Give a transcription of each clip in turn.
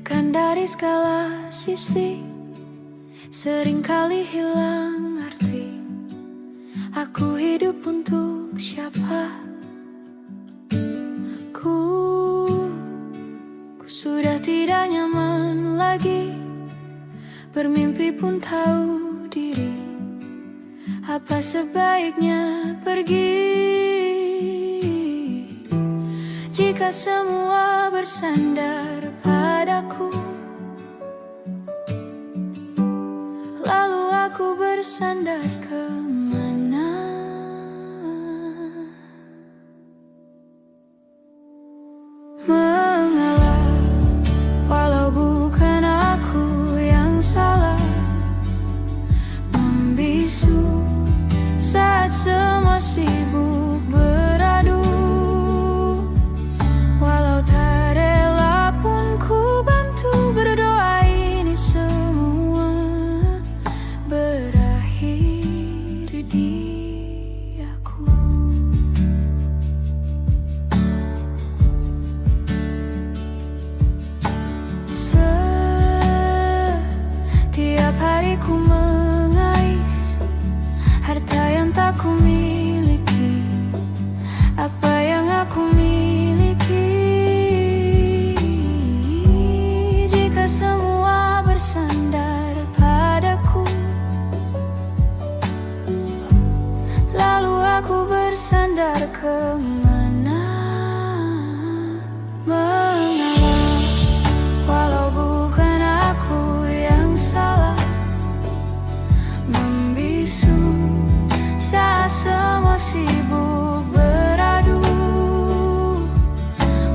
Kan dari segala sisi seringkali hilang arti. Aku hidup untuk siapa? Ku sudah tidak nyaman lagi. Bermimpi pun tahu diri. Apa sebaiknya pergi? Jika semua bersandar padaku, lalu aku bersandar kemana? Mengalah, walau bukan aku yang salah. Membisu saat semua sibuk beradu. Walau tak rela pun ku bantu berdoa ini semua berakhir di aku. Setiap hari ku mengais harta yang tak ku miliki. Apa yang aku miliki? Jika semua bersandar padaku, lalu aku bersandar kemana? Mengalah, walau bukan aku yang salah. Membisu saat semua sibuk beradu.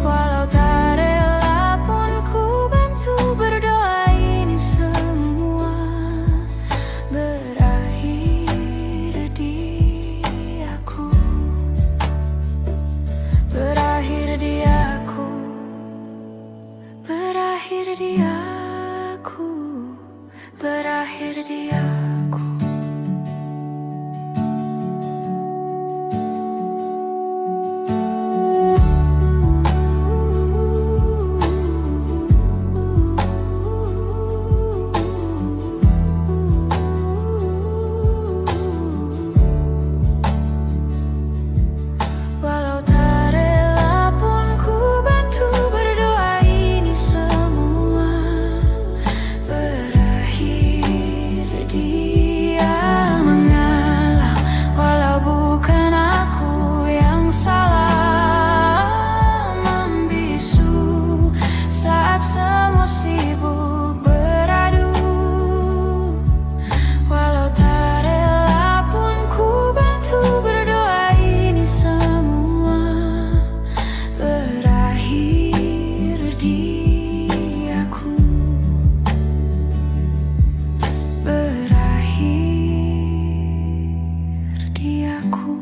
Walau tak rela pun ku bantu berdoa ini semua berakhir di aku. Berakhir di aku. Berakhir di aku. Berakhir di aku. Walau tak rela pun ku bantu berdoa ini semua berakhir dia. Mengalah, walau bukan aku yang salah. Membisu saat semua sibuk beradu. Walau tak rela pun ku bantu berdoa ini semua berakhir di aku. Berakhir di aku.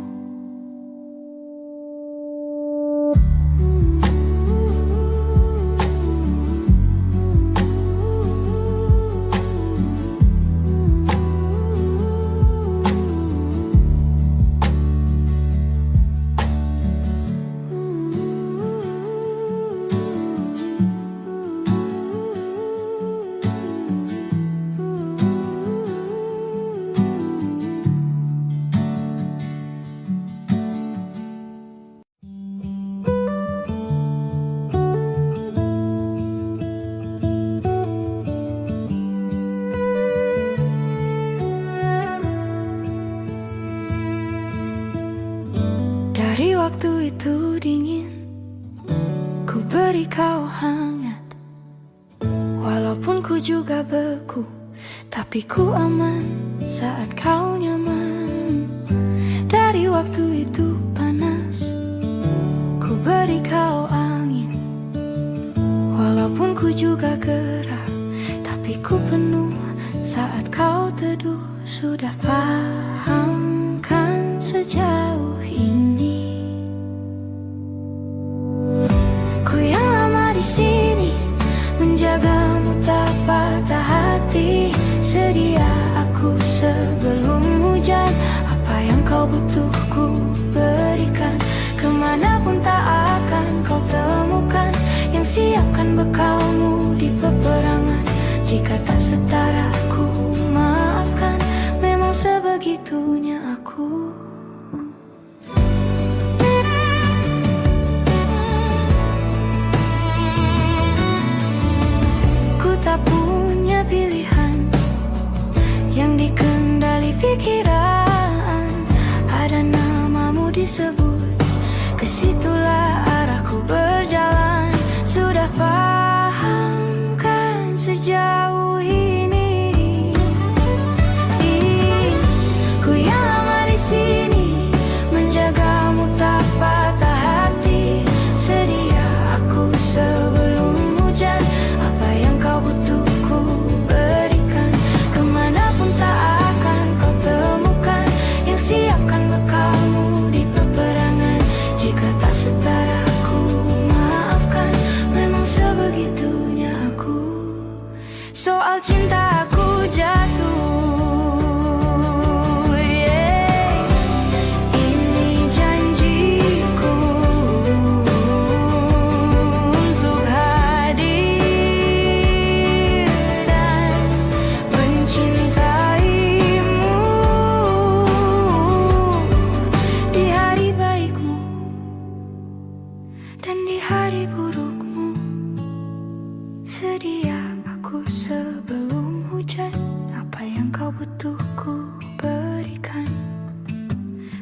Dari waktu itu dingin, ku beri kau hangat. Walaupun ku juga beku, tapi ku aman saat kau nyaman. Dari waktu itu panas, ku beri kau angin. Walaupun ku juga gerah, tapi ku penuh saat kau teduh. Sudah paham kan sejauh ini? Ku yang lama di sini menjagamu tak patah hati. Sedia aku sebelum hujan. Apa yang kau butuh ku berikan. Kemanapun tak akan kau temukan yang siapkan bekalmu di peperangan. jika tak setara ku maafkan. Memang sebegitunya aku. Ku tak punya pilihan yang dikendali pikiran. Ada namamu disebut, kesitulah arahku berjalan. Sudah paham kan sejauh ini? Ku yang lama di sini, menjagamu tak patah hati. Sedia aku sebelum hujan, apa yang kau butuh ku berikan. Kemanapun tak akan kau temukan yang siapkan bekalmu di peperangan. Jika tak setara ku maafkan, memang sebegitunya aku. Soal cinta aku jatuh. Dan di hari burukmu, sedia aku sebelum hujan. Apa yang kau butuh ku berikan.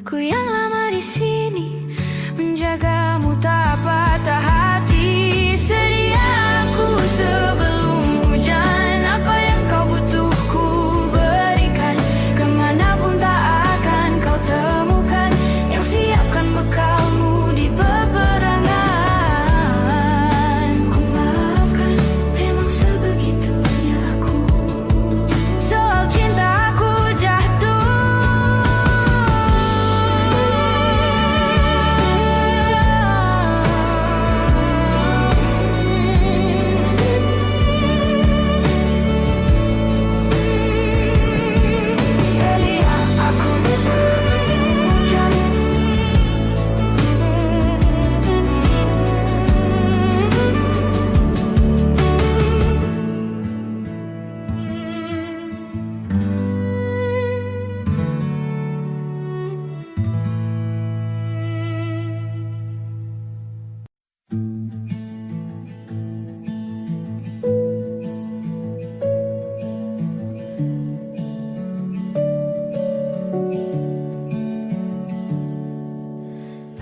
Ku yang lama di sini, menjagamu tak patah hati. Sedia aku sebelum hujan. Apa yang kau butuh ku berikan. Kemanapun tak akan kau temukan yang siapkan bekalmu di peperangan.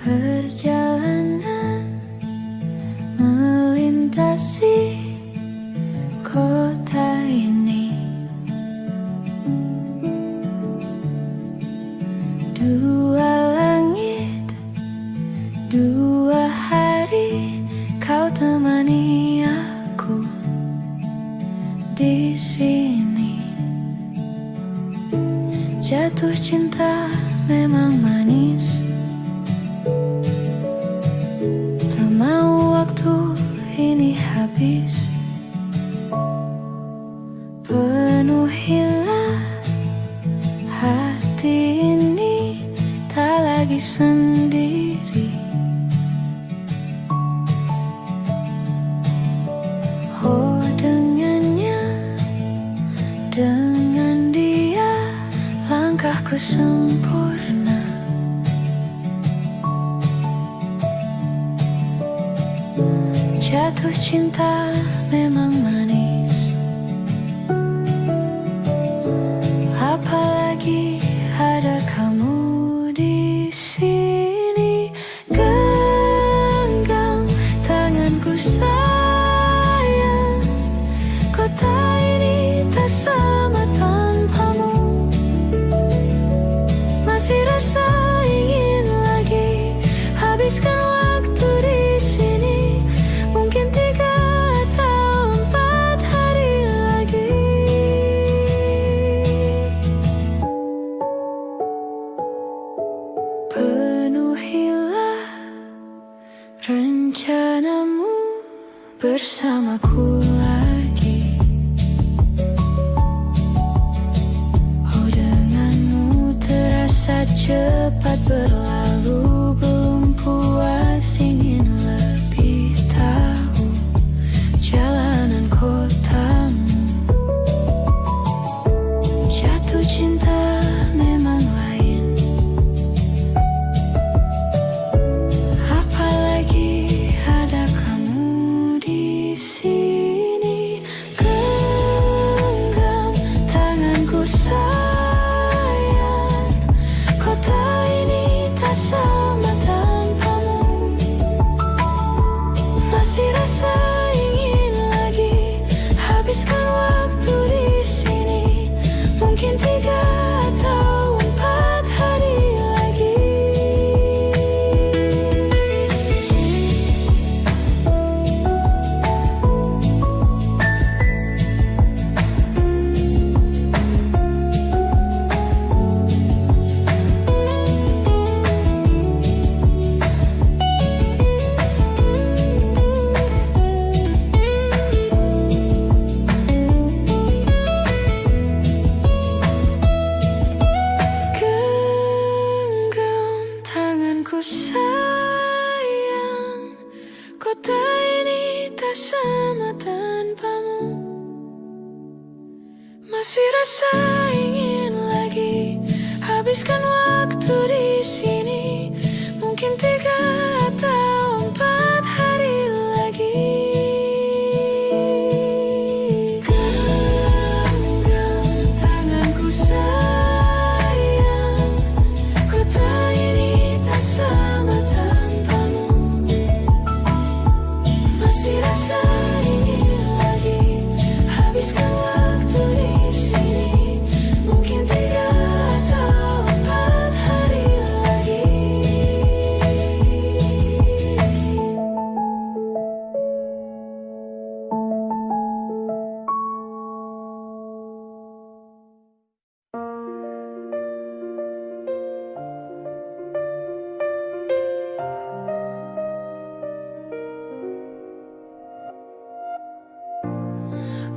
Perjalanan melintasi kota ini, dua langit, dua hari, kau temani aku di sini. Jatuh cinta memang manis, mau waktu ini habis. Penuhilah hati ini, tak lagi sendiri. Oh dengannya, dengan dia, langkahku sempurna. Jatuh cinta memang manis, apalagi ada kamu di sini. Genggam tanganku sayang, kota ini tak sama tanpamu. Masih rasa ingin lagi habiskan waktu di sini. Mungkin 3 atau 4 hari lagi. Penuhilah rencanamu bersamaku lagi. Oh denganmu terasa cepat berlalu. Belum puas ingin lebih tahu jalanan kotamu. Masih rasa ingin lagi habiskan waktu di sini, mungkin 3 atau 4 hari lagi. Genggam tanganku sayang, kota ini tak sama tanpamu. Masih rasa ingin lagi habiskan waktu di sini, mungkin 3 atau 4 hari lagi.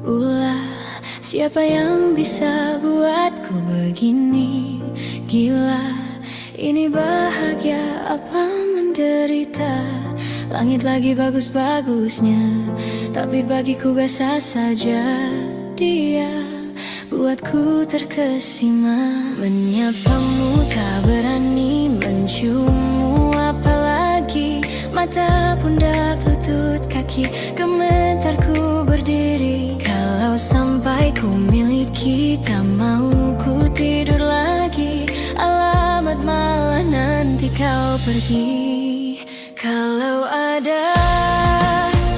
Ulah, siapa yang bisa buatku begini? Gila, ini bahagia apa menderita? Langit lagi bagus-bagusnya, tapi bagiku biasa saja. Dia buatku terkesima, menyapamu tak berani, menciummu apalagi. Mata, pundak, lutut, kaki, gemetarku berdiri. Kalau sampai ku miliki, tak mau ku tidur lagi. Alamat malah nanti kau pergi. Kalau ada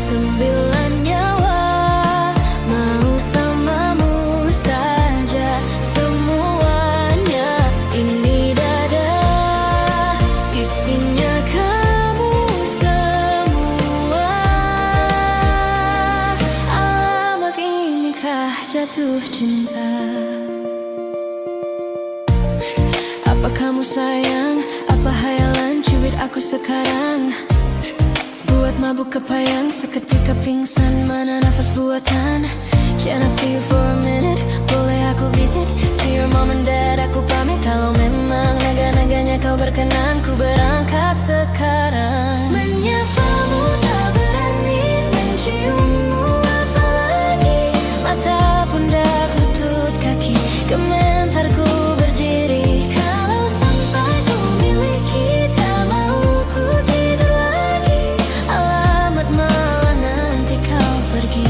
9 nyawa, mau samamu saja semuanya. Ini dada, isinya kamu semua. Alamak, inikah jatuh cinta? Apa kamu sayang? Apa hayalan cubit aku sekarang? Buat mabuk kepayang, seketika pingsan. Mana nafas buatan? Can I see you for a minute? Boleh aku visit? See your mom and dad, aku pamit. Kalau memang naga-naganya kau berkenan, ku berangkat sekarang. Menyapamu tak berani, menciummu apalagi. Mata, pundak, lutut, kaki, gemetarku berdiri. Kalau sampai ku miliki, tak mau ku tidur lagi. Alamat malah nanti kau pergi.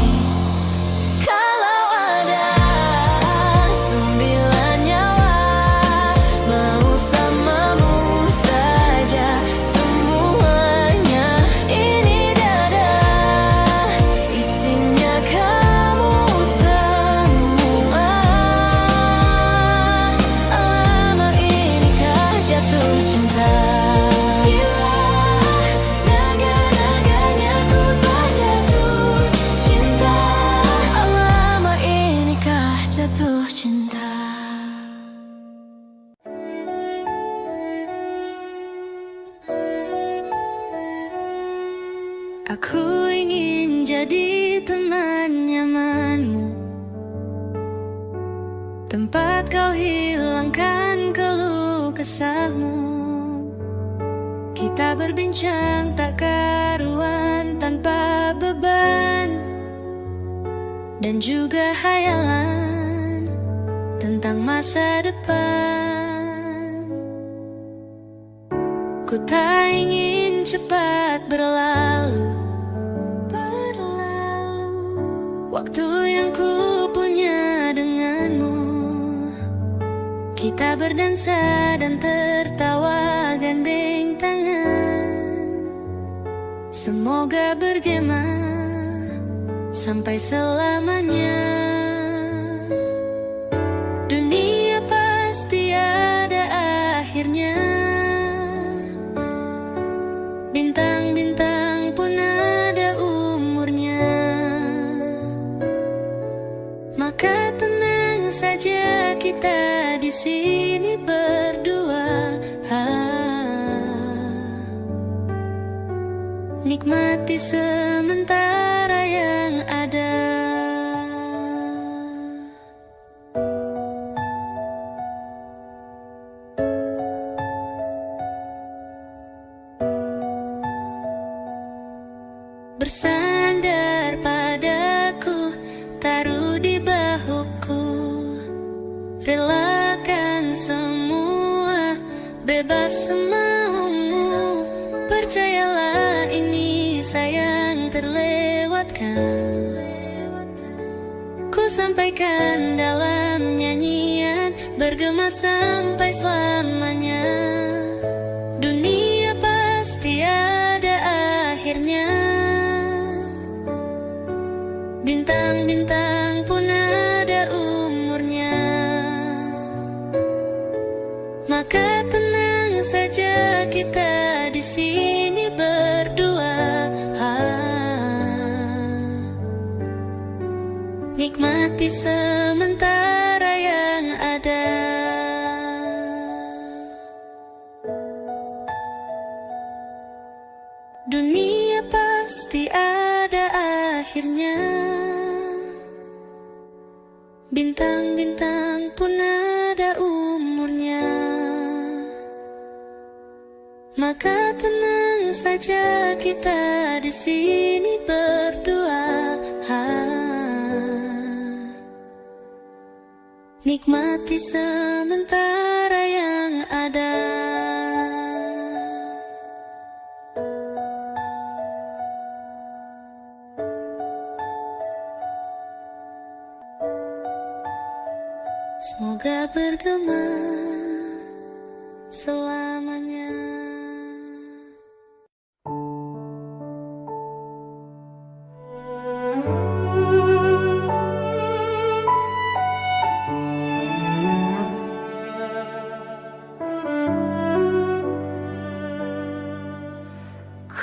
Kalau ada 9 nyawa, mau samamu saja semuanya. Ini dada, isinya kamu semua. Alamak, inikah jatuh cinta? Gila, naga-naganya ku tak jatuh cinta. Alamak, inikah jatuh cinta? Aku ingin jadi teman nyamanmu, tempat kau hilangkan keluh kesahmu. Kita berbincang tak karuan tanpa beban, dan juga hayalan tentang masa depan. Ku tak ingin cepat berlalu, waktu yang ku punya denganmu. Kita berdansa dan tertawa gandeng tangan. Semoga bergema sampai selamanya. Dunia pasti ada akhirnya. Bintang-bintang pun ada umurnya. Maka tenang saja kita di sini berdua. Nikmati sementara yang ada. Bersandar padaku, taruh di bahuku. bebas semaumu. Percayalah ini sayang terlewatkan. Ku sampaikan dalam nyanyian, bergema sampai selamanya. Dunia pasti ada akhirnya. Bintang-bintang pun ada umurnya. Maka tenang saja kita di sini berdua. Nikmati sementara yang ada. Dunia pasti ada akhirnya. Bintang-bintang pun ada umurnya. Maka tenang saja kita di sini berdua. Nikmati sementara yang ada. Semoga bergema selamanya.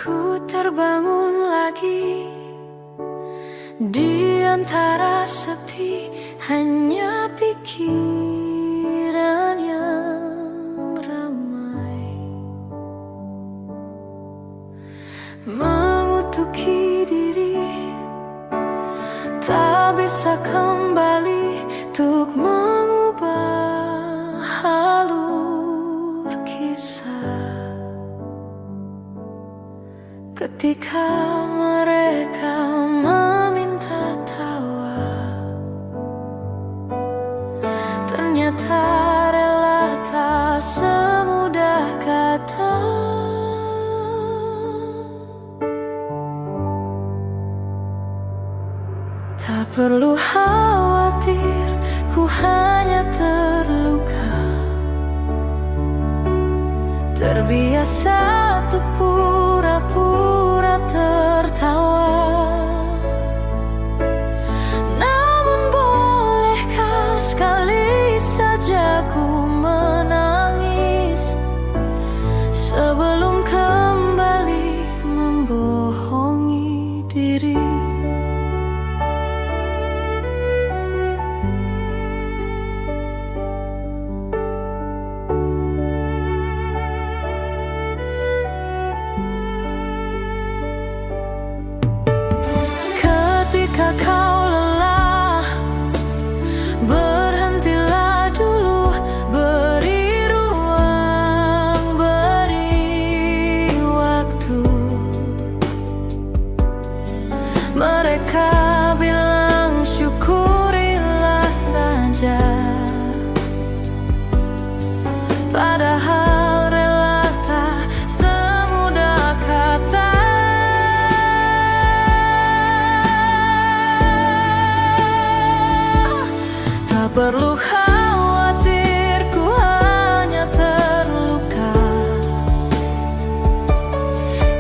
Ku terbangun lagi di antara sepi, hanya pikiran yang ramai mengutuki diri, tak bisa kembali untuk mengubah alur kisah. Ketika mereka meminta tawa, ternyata rela tak semudah kata. Tak perlu khawatir, ku hanya terluka. Terbiasa untuk pura-pura tertawa. Namun bolehkah sekali saja ku menangis sebelum kembali membohongi diri. Ketika kau lelah, berhentilah dulu, beri ruang, beri waktu. Mereka bilang syukurilah saja, padahal rela tak semudah kata. Tak perlu khawatir, ku hanya terluka.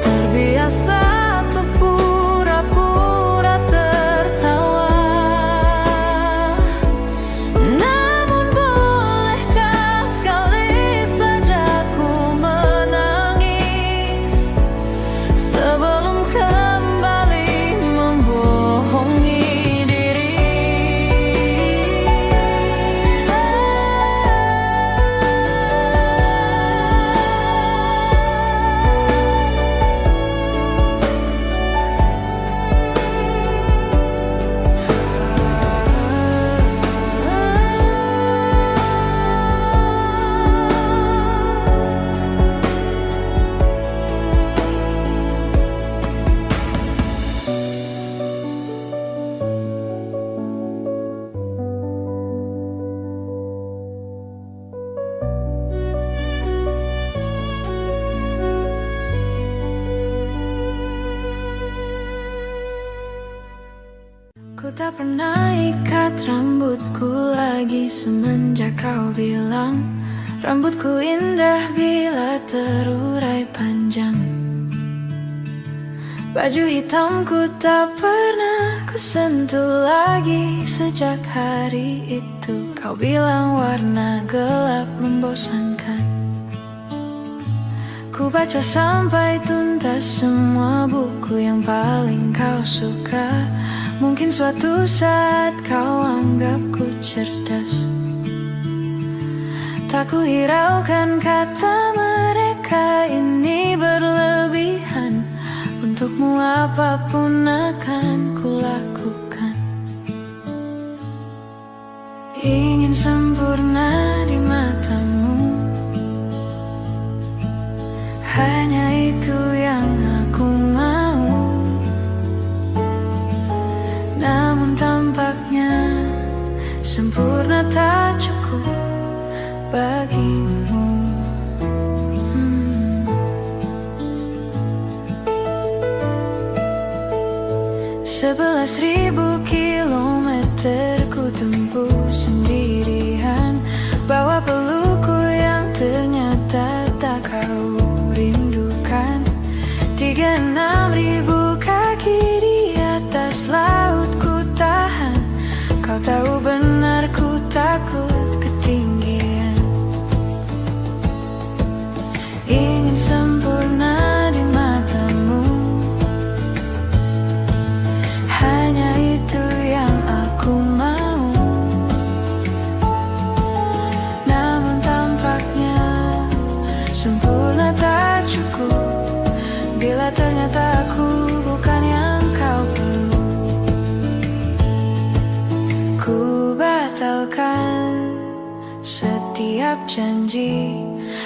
Terbiasa untuk pura-pura tertawa. Namun bolehkah sekali saja ku menangis sebelum kembali membohongi diri. Ku tak pernah ikat rambutku lagi semenjak kau bilang rambutku indah bila terurai panjang. Baju hitamku tak pernah ku sentuh lagi sejak hari itu. Kau bilang warna gelap membosankan. Ku baca sampai tuntas semua buku yang paling kau suka. Mungkin suatu saat kau anggapku cerdas. Tak ku hiraukan kata mereka ini berlebihan. Untukmu apapun akan ku lakukan. Ingin sempurna di matamu, hanya itu yang aku mau. Namun tampaknya sempurna tak cukup bagimu. 11.000 kilometer ku tempuh sendirian, bawa pelukku yang ternyata tak kau rindukan. 36.000 kaki di atas laut ku tahan. Kau tahu benar ku takut ketinggian. Ingin sempurna di matamu, hanya itu yang aku mau. Namun tampaknya sempurna tak cukup bila ternyata aku bukan yang kau perlu. Ku batalkan setiap janji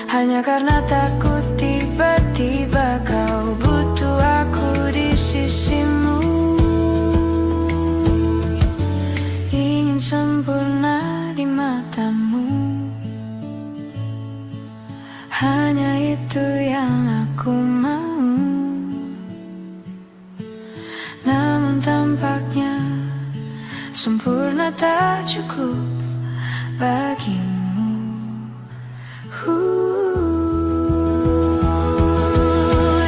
hanya karena takut tiba-tiba kau butuh aku di sisimu. Ingin sempurna di matamu, hanya itu yang aku mau. Namun tampaknya sempurna tak cukup bagimu.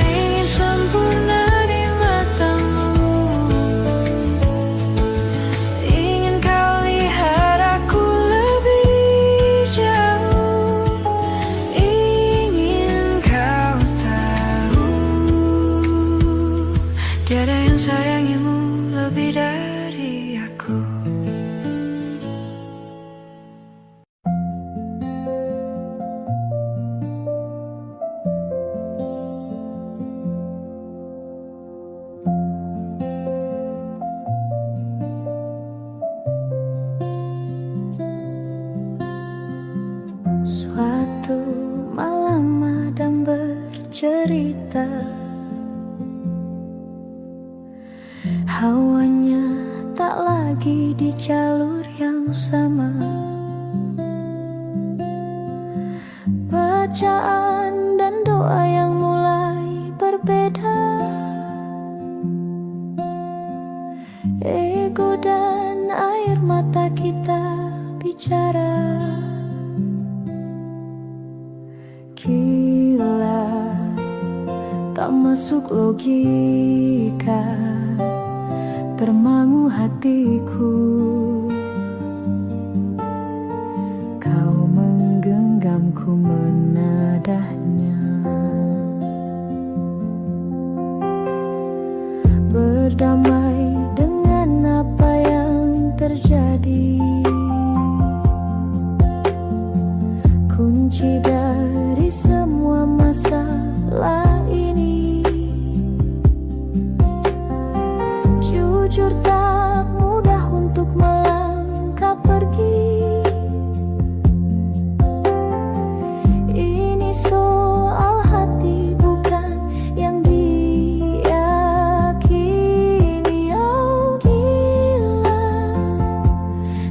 Ingin sempurna di matamu, ingin kau lihat aku lebih jauh, ingin kau tahu tiada yang sayangimu lebih dari aku. Suatu malam Adam bercerita, hawanya tak lagi di jalur yang sama. Bacaan dan doa yang mulai berbeda. Ego dan air mata kita bicara. Gila, tak masuk logika, termangu hatiku. Kau menggenggamku menadahnya, berdamai dengan apa yang terjadi. Kunci dari semua masalah ini, jujur tak mudah untuk melangkah pergi. Ini soal hati bukan yang diyakini. Oh gila,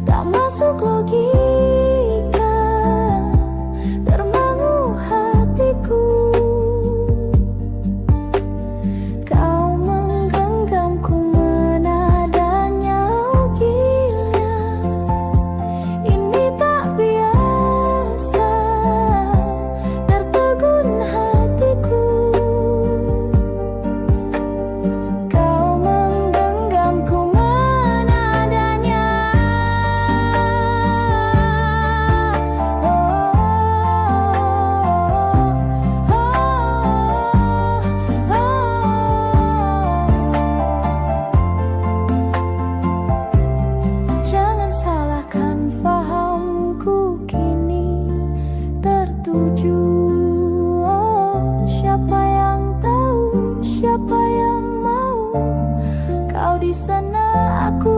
tak masuk logika, termangu hatiku. Kau menggenggamku menadahnya,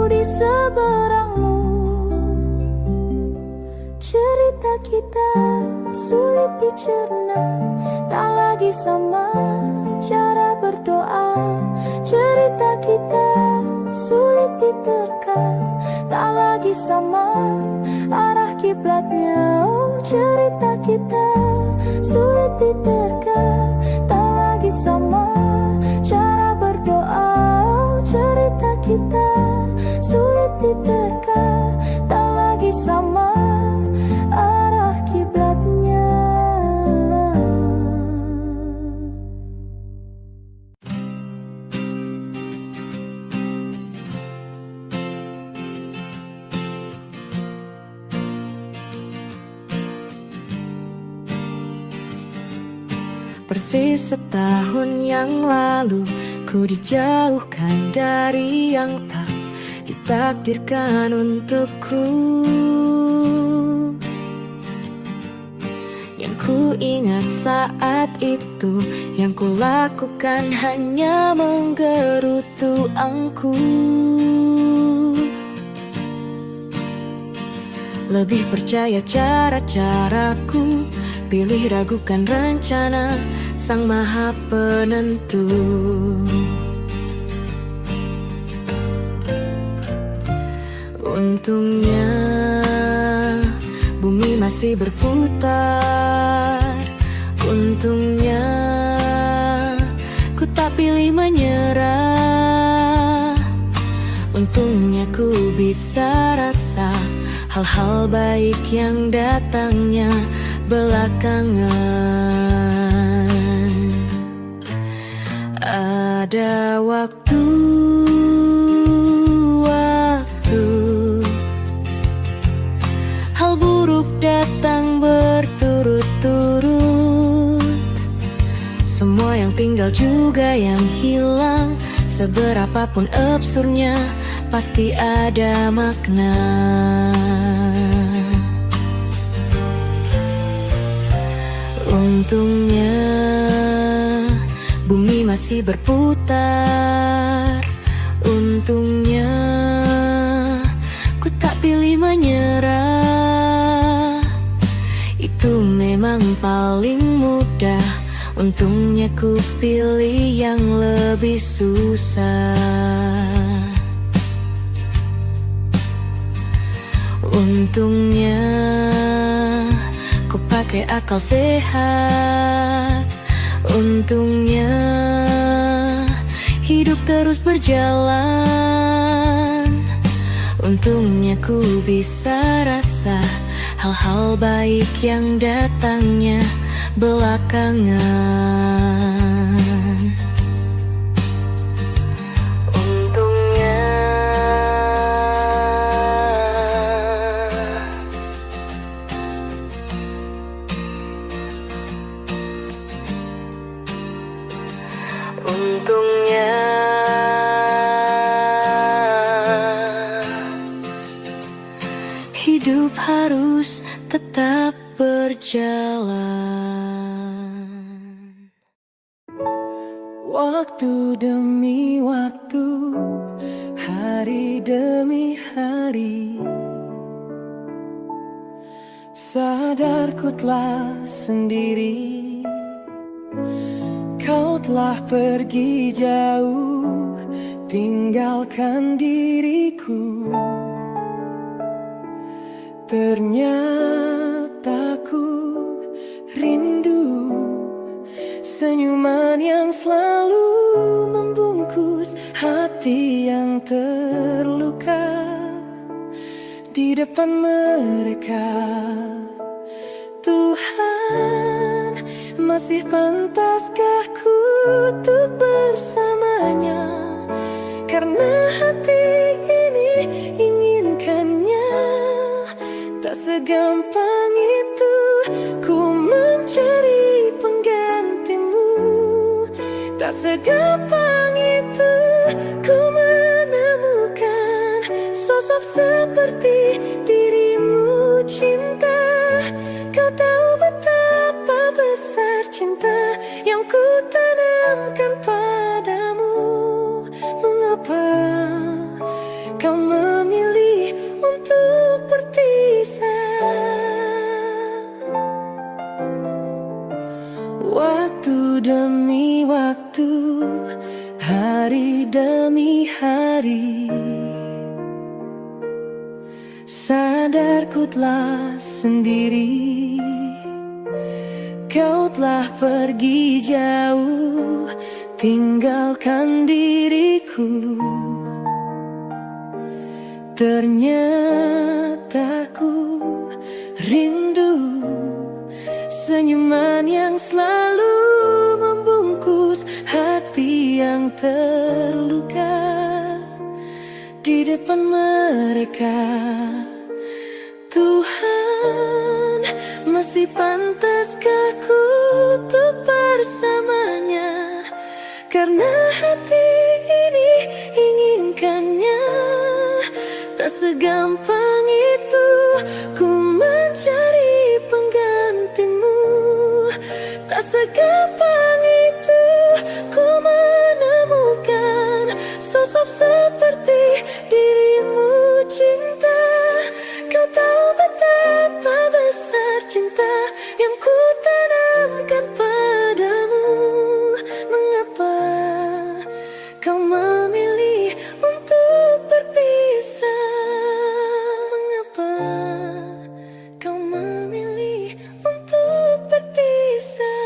di seberangmu. Cerita kita sulit dicerna, tak lagi sama cara berdoa. Cerita kita sulit diterka, tak lagi sama arah kiblatnya. Oh, cerita kita sulit diterka, tak lagi sama cara berdoa. Oh, cerita kita sulit diterka, tak lagi sama arah kiblatnya. Persis setahun yang lalu ku dijauhkan dari yang tak ditakdirkan untukku. Yang ku ingat saat itu, yang ku lakukan hanya menggerutu angku. Lebih percaya cara-caraku, pilih ragukan rencana Sang Maha Penentu. Untungnya bumi masih berputar. Untungnya ku tak pilih menyerah. Untungnya ku bisa rasa hal-hal baik yang datangnya belakangan. Ada waktu hal buruk datang berturut-turut. Semua yang tinggal juga yang hilang. Seberapapun absurdnya, pasti ada makna. Untungnya bumi masih berputar. Untungnya ku tak pilih menyerah. Itu memang paling mudah. Untungnya ku pilih yang lebih susah. Untungnya ku pakai akal sehat. Untungnya hidup terus berjalan. Untungnya ku bisa rasa hal-hal baik yang datangnya belakangan. Untungnya Untungnya hidup harus tetap berjalan. Waktu demi waktu, hari demi hari, sadarku telah sendiri. Kau telah pergi jauh, tinggalkan diriku. Ternyata ku rindu senyuman yang selalu membungkus hati yang terluka. Di depan mereka, Tuhan, masih pantaskah ku untuk bersamanya? Karena hati ini inginkannya. Tak segampang itu ku mencari penggantimu. Tak segampang itu ku menemukan sosok seperti dirimu. Cinta, kau tahu betapa besar cinta yang ku tanamkan padamu. Mengapa kau Sadar ku telah sendiri, kau telah pergi jauh, tinggalkan diriku. Ternyata ku rindu senyuman yang selalu membungkus hati yang terluka. Di depan mereka, Tuhan, masih pantaskah ku untuk bersamanya? Karena hati ini inginkannya. Tak segampang itu ku mencari penggantimu. Tak segampang itu ku menemukan sosok seperti dirimu, cinta. Kau tahu betapa besar cinta yang ku tanamkan padamu. Mengapa kau memilih untuk berpisah? Mengapa kau memilih untuk berpisah?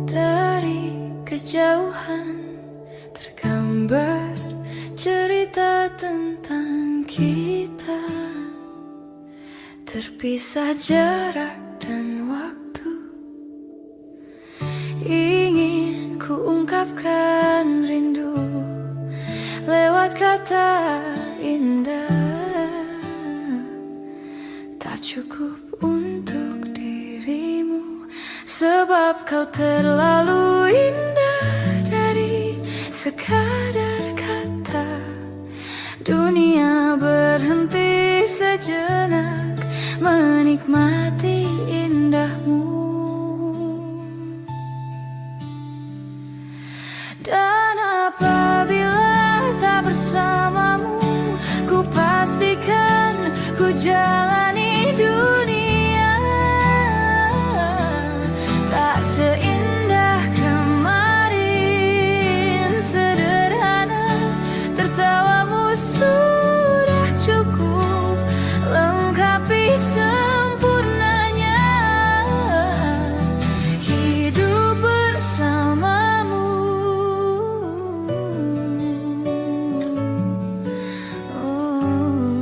Dari kejauhan tergambar cerita tentang kita, terpisah jarak dan waktu. Ingin ku ungkapkan rindu lewat kata indah. Tak cukup untuk dirimu, sebab kau terlalu indah. Dari sekadar kata, dunia berhenti sejenak menikmati indahmu. Dan apabila tak bersamamu, ku pastikan ku jalani dunia tak seindah kemarin. Sederhana, tertawamu sudah cukup lengkapi sempurnanya hidup bersamamu. Oh.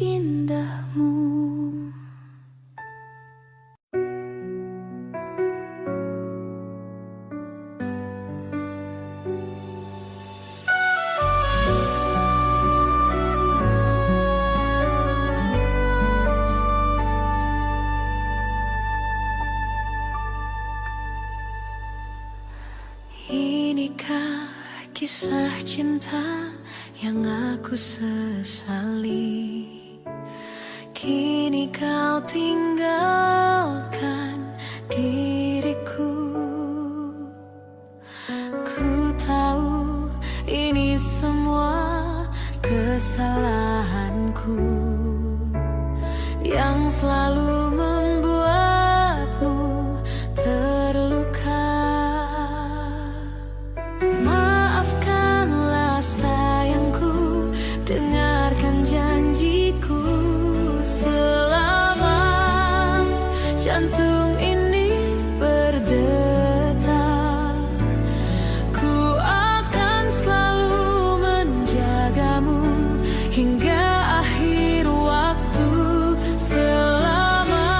indahmu. Inikah kisah cinta yang aku sesali? Kini kau tinggalkan diriku. Ku tahu ini semua kesalahanku yang selalu membuatmu terluka. Maafkanlah sayangku, dengarkan janjiku. Selama jantung ini berdetak, ku akan selalu menjagamu hingga akhir waktu. Selama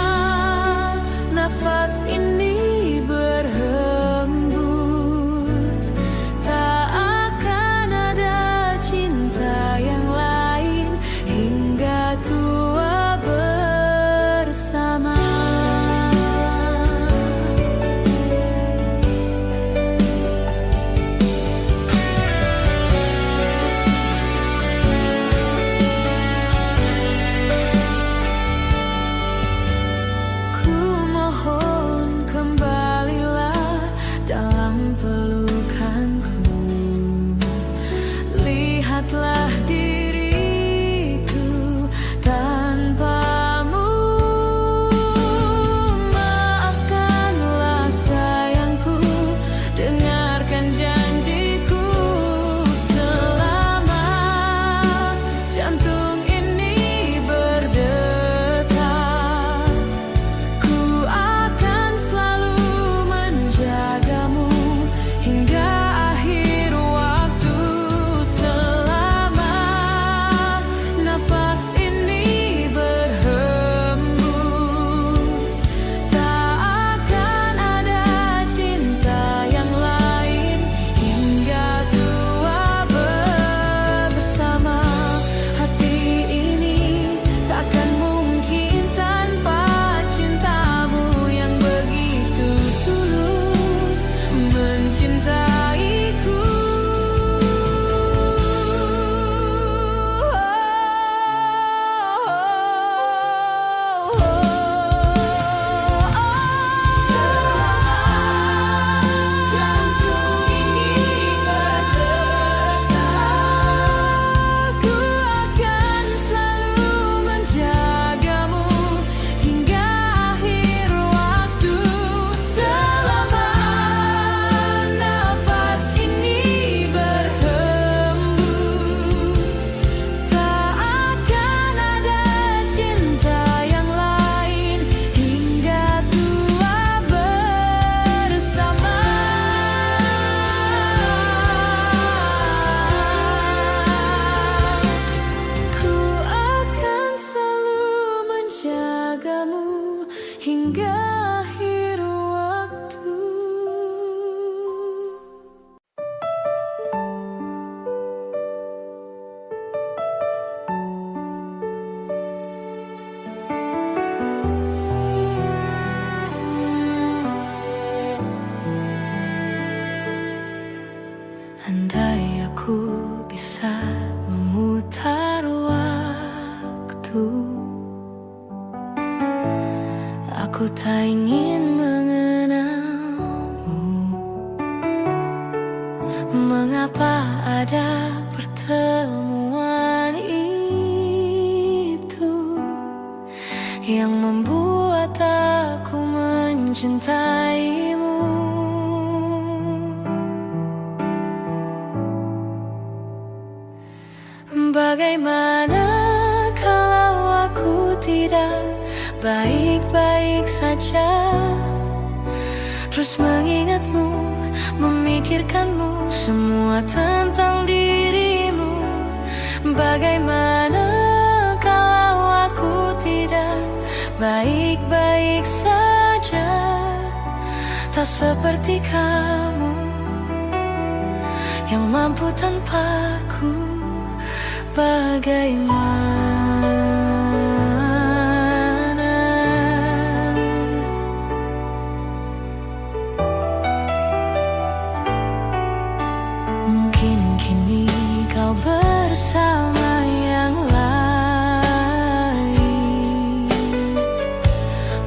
nafas ini berhembus, tak akan ada cinta yang lain hingga tua bersama. Ku mohon kembalilah dalam pelukanku. Lihatlah diriku tanpamu. Maafkanlah sayangku, dengarkan janjiku. Selama jantung ini berdetak, ku akan selalu menjagamu hingga akhir waktu. Selama nafas ini berhembus, tak akan ada cinta yang lain hingga tua bersama. Hati ini takkan mungkin tanpa cintamu yang begitu tulus mencintaiku. Jantung ini berdetak, ku akan selalu menjagamu hingga akhir waktu. Selama nafas ini berhembus, tak akan ada cinta yang lain hingga tua bersama. Ku akan selalu menjagamu hingga akhir waktu. Andai aku bisa memutar waktu, aku tak ingin mengenalmu. Mengapa ada pertemuan itu yang membuat aku mencintaimu? Bagaimana kalau aku tidak baik-baik saja, terus mengingatmu, memikirkanmu, semua tentang dirimu? Bagaimana kalau baik-baik saja. Tak seperti kamu yang mampu tanpaku. Bagaimana? Mungkin kini kau bersama yang lain,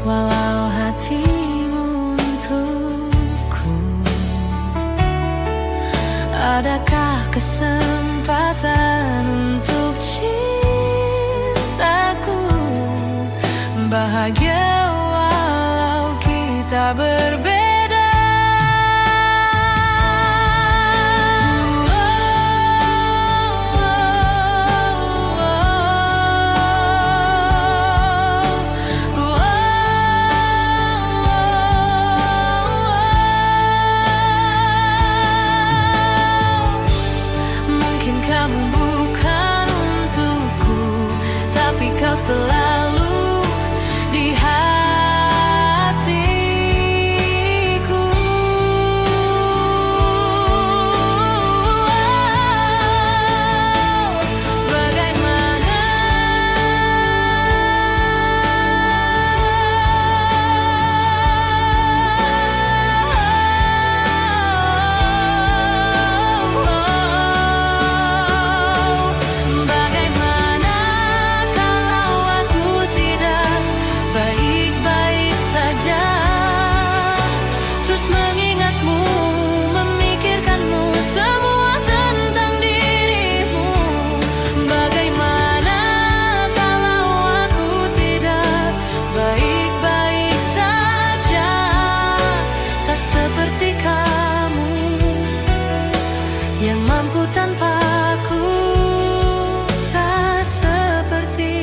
walau hatimu untukku. Adakah kesempatan untuk cintaku bahagia walau kita berbeda? Selalu di hatiku. Bagaimana? Seperti kamu yang mampu tanpaku. Tak seperti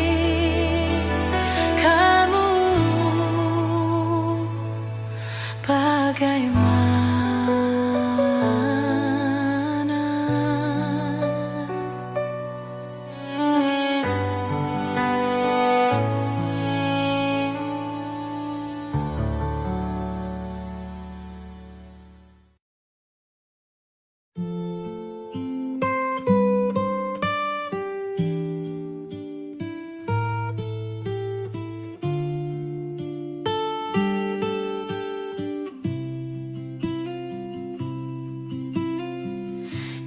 kamu. Bagaimana?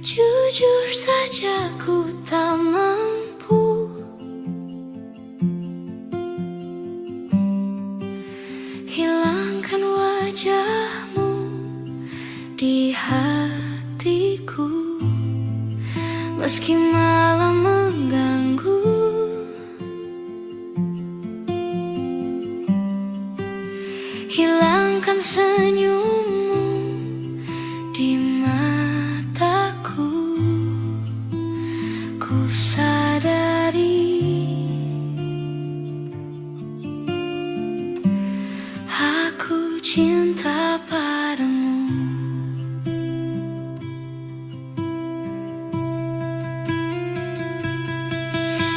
Jujur saja ku tak mampu hilangkan wajahmu di hatiku. Meski malam mengganggu, hilangkan senyummu di mataku. Ku sadari aku cinta padamu.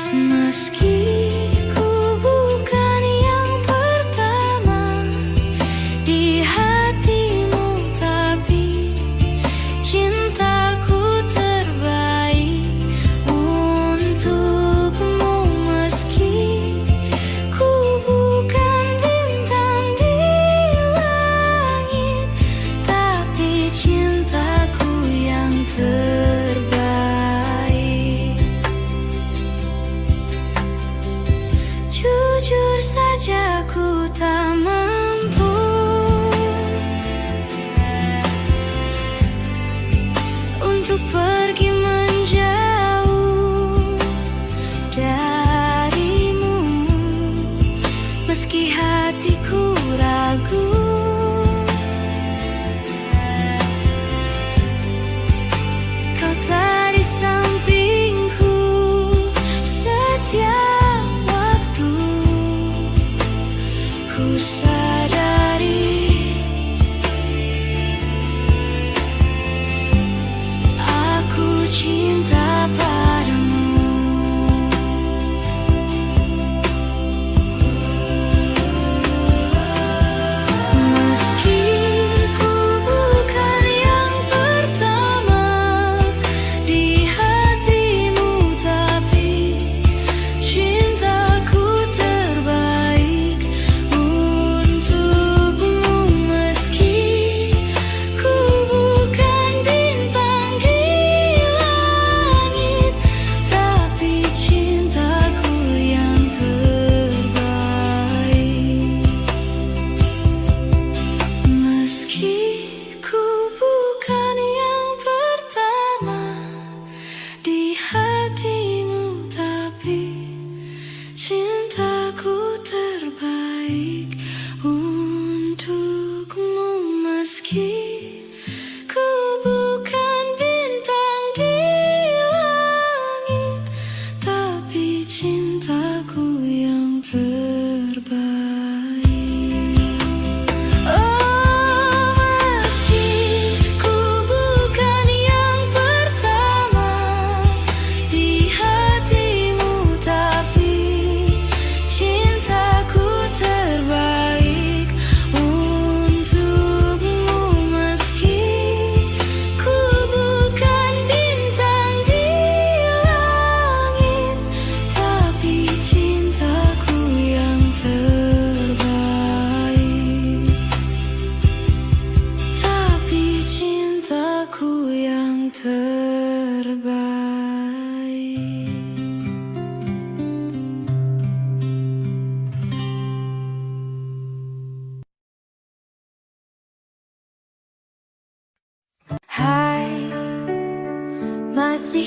Meski ku bukan yang pertama di hatimu, tapi cintaku terbaik untukmu. Meski ku bukan bintang di langit, tapi cintaku yang terbaik.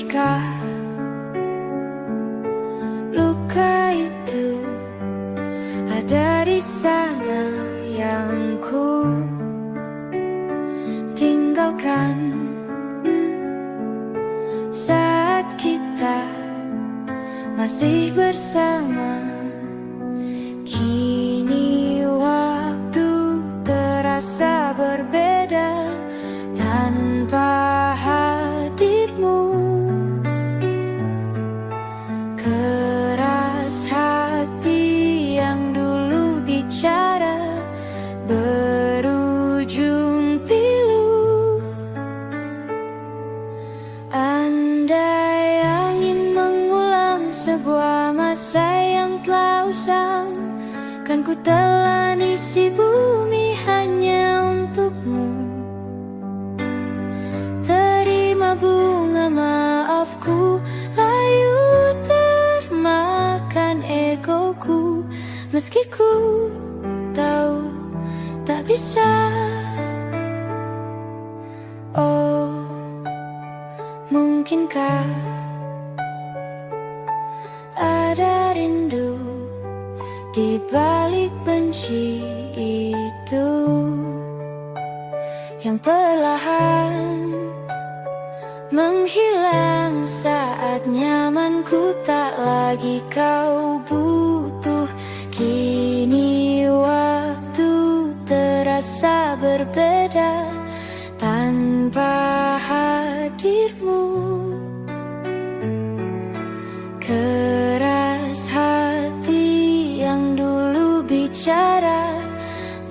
Masihkah luka itu ada di sana yang ku tinggalkan saat kita masih bersama? Kini waktu terasa berbeda tanpa hadirmu. Keras hati yang dulu bicara berujung pilu. Andai angin mengulang sebuah masa yang telah usang, kan ku telan isi bumi hanya untukmu. Terima bunga maafku, layu termakan egoku. Meski ku tahu tak bisa. Oh, mungkinkah ada rindu di balik benci itu yang perlahan menghilang saat nyamanku tak lagi kau butuh. Kini waktu terasa berbeda tanpa hadirmu. Keras hati yang dulu bicara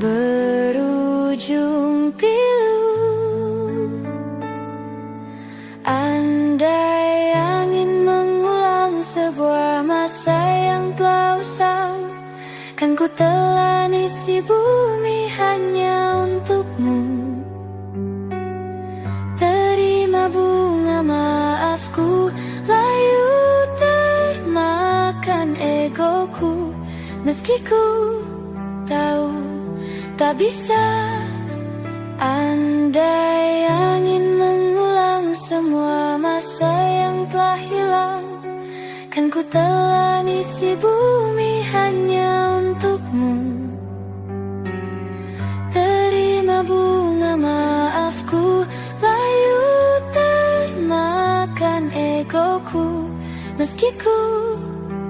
berujung pilu. Andai angin mengulang sebuah masa yang telah usang, kan ku telan isi bumi hanya untukmu. Terima bunga maafku, layu termakan egoku. Meski ku tahu tak bisa. Andai angin mengulang semua masa yang telah hilang, kan ku telan isi bumi hanya untukmu. Terima bunga maafku, layu termakan egoku. Meski ku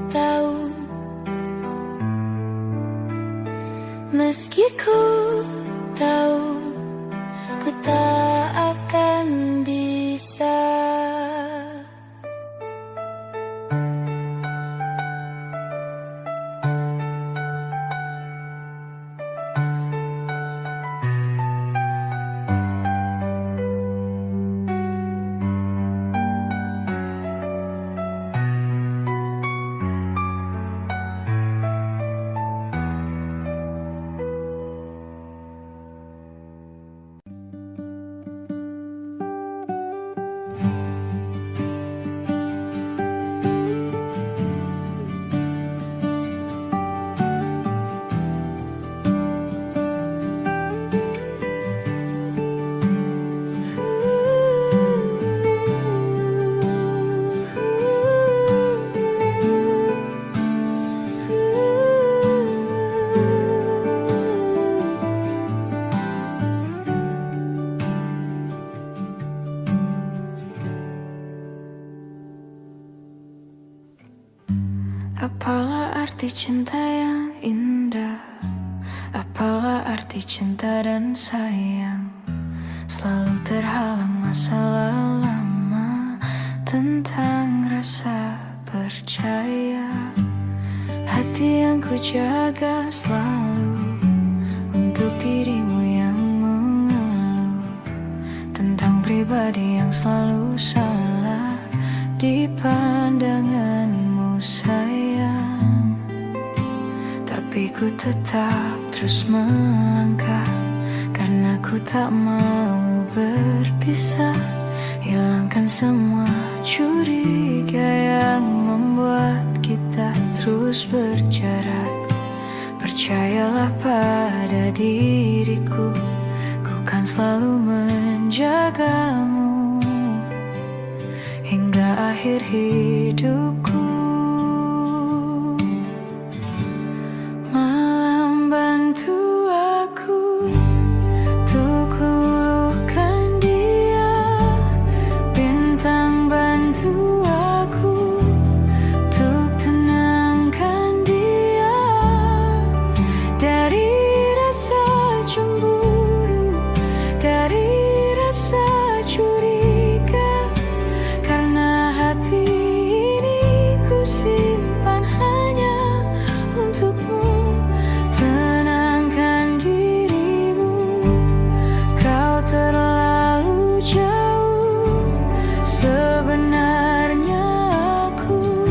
tahu, meski ku tahu, ku tak akan bisa. Apalah arti cinta yang indah, apalah arti cinta dan sayang. Selalu terhalang masalah lama tentang rasa percaya. Hati yang ku jaga selalu untuk dirimu yang mengeluh tentang pribadi yang selalu salah di pandanganmu sayang. Tapi ku tetap terus melangkah karena ku tak mau berpisah. Hilangkan semua curiga yang membuat kita terus berjarak. Percayalah pada diriku, ku kan selalu menjagamu hingga akhir hidupku. Malam bantu aku untuk luluhkan dia, bintang bantu aku untuk tenangkan dia dari rasa cemburu, dari rasa curiga, karena hati ini ku simpan hanya untukmu. Tenangkan dirimu, kau terlalu jauh. Sebenarnya aku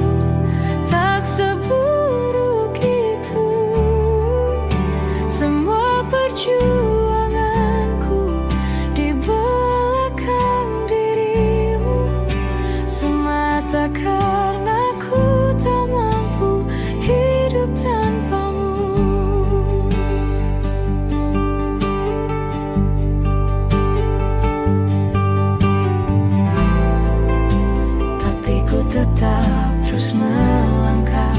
tak seburuk itu. Semua perjuanganku di belakang dirimu, semata karena ku tak mampu hidup tanpamu. Tapi ku tetap terus melangkah,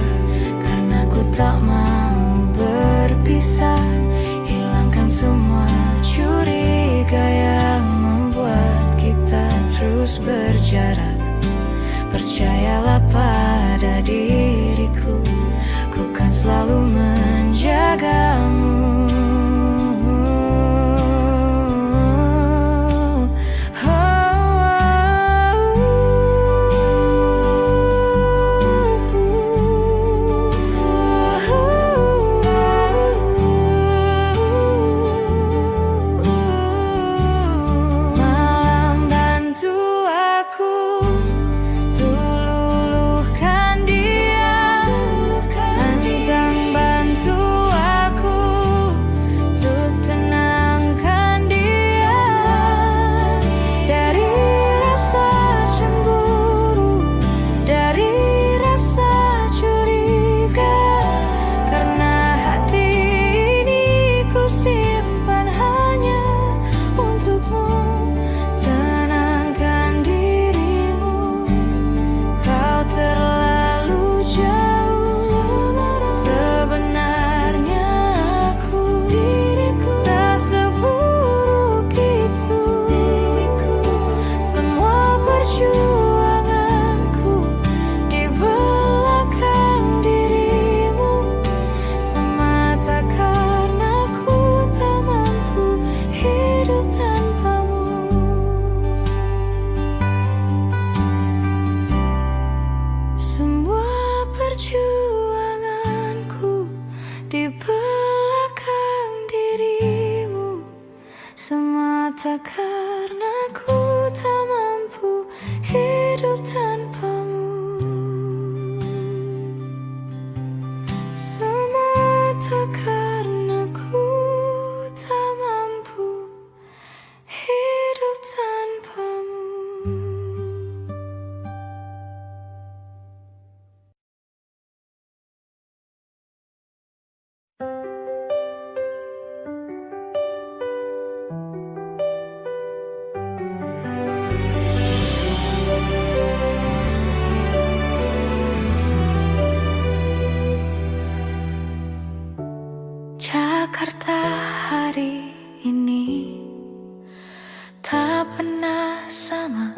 karena ku tak mau berpisah. Hilangkan semua curiga yang membuat kita terus berjarak. Percayalah pada diriku, ku kan selalu menjagamu. Malam bantu aku luluhkan dia, bintang bantu aku untuk tenangkan dia dari rasa cemburu, dari rasa curiga, karena hati ini ku simpan hanya untukmu. Tenangkan dirimu, kau terlalu jauh. Sebenarnya aku tak seburuk itu. Semua perjuanganku di belakang dirimu, semata karena ku tak mampu hidup tanpamu. Semua perjuanganku di belakang dirimu, semata karena ku tak mampu hidup tanpamu. Semata karena ku tak mampu hidup tanpamu. Jakarta hari ini tak pernah sama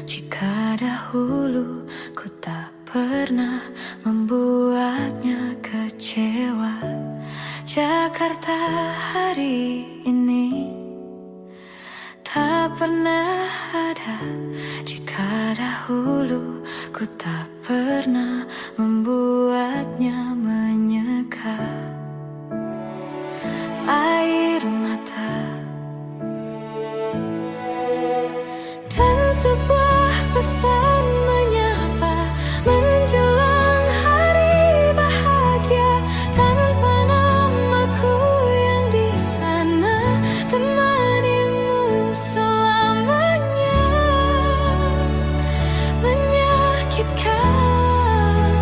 jika dahulu ku tak pernah membuatnya kecewa. Jakarta hari ini tak pernah ada jika dahulu ku tak pernah membuatnya menyeka. Air mata dan sebuah pesan menyapa menjelang hari bahagia, tanpa namaku yang di sana temanimu selamanya. Menyakitkan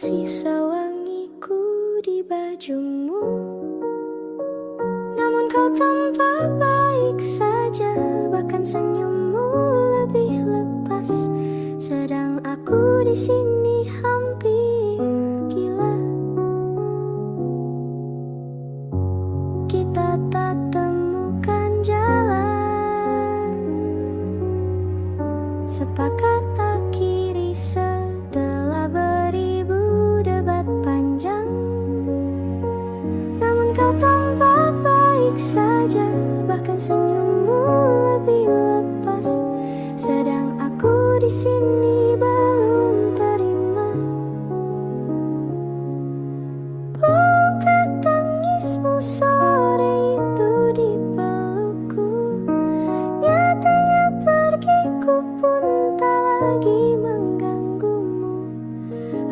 sisa wangiku di bajumu. Namun kau tampak baik saja, bahkan senyummu lebih lepas. Sedang aku di sini hampir gila. Kita tak temukan jalan, sepakat akhiri setelah beribu debat panjang. Namun kau tampak baik saja, bahkan senyummu lebih lepas. Sedang aku di sini belum terima. Bukan tangismu sore itu di pelukku, nyatanya pergiku pun tak lagi mengganggumu.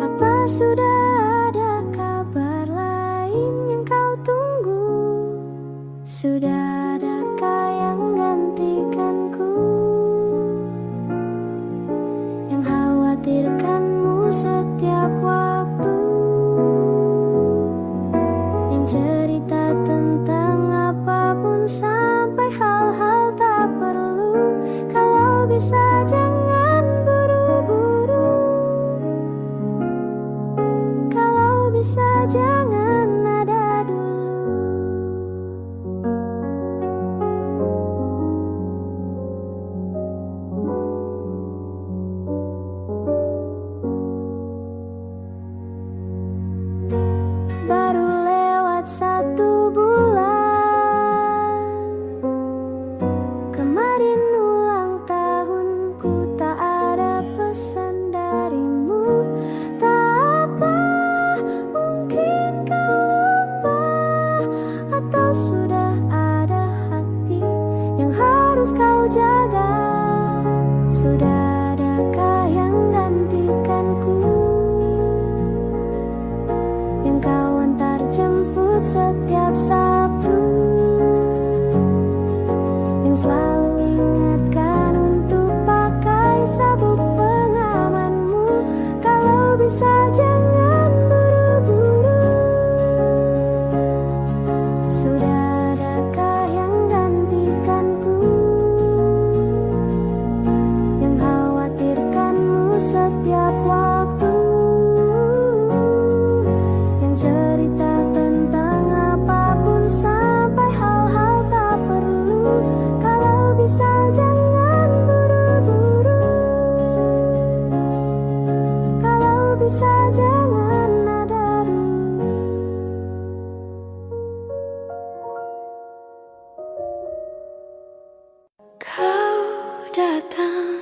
Apa sudah ada kabar lain yang kau tunggu? Sudah adakah yang gantikanku, yang khawatirkanmu setiap waktu, yang cerita tentang apapun sampai hal-hal tak perlu. Kalau bisa jangan buru-buru, kalau bisa jangan ada dulu. Baru lewat 1 bulan, kemarin ulang tahunku, tak ada pesan darimu. Tak apa, mungkin kau lupa, atau sudah ada hati yang harus kau jaga. Sudah adakah yang gantikanku, yang kau antar jemput setiap Sabtu, yang selalu ingatkan untuk pakai sabuk pengamanmu. Kalau bisa jangan buru-buru, sudah adakah yang gantikanku, yang khawatirkanmu setiap waktu, yang cerita tentang apapun sampai hal-hal tak perlu. Kalau bisa jangan buru-buru, kalau bisa jangan ada dulu. Kau datang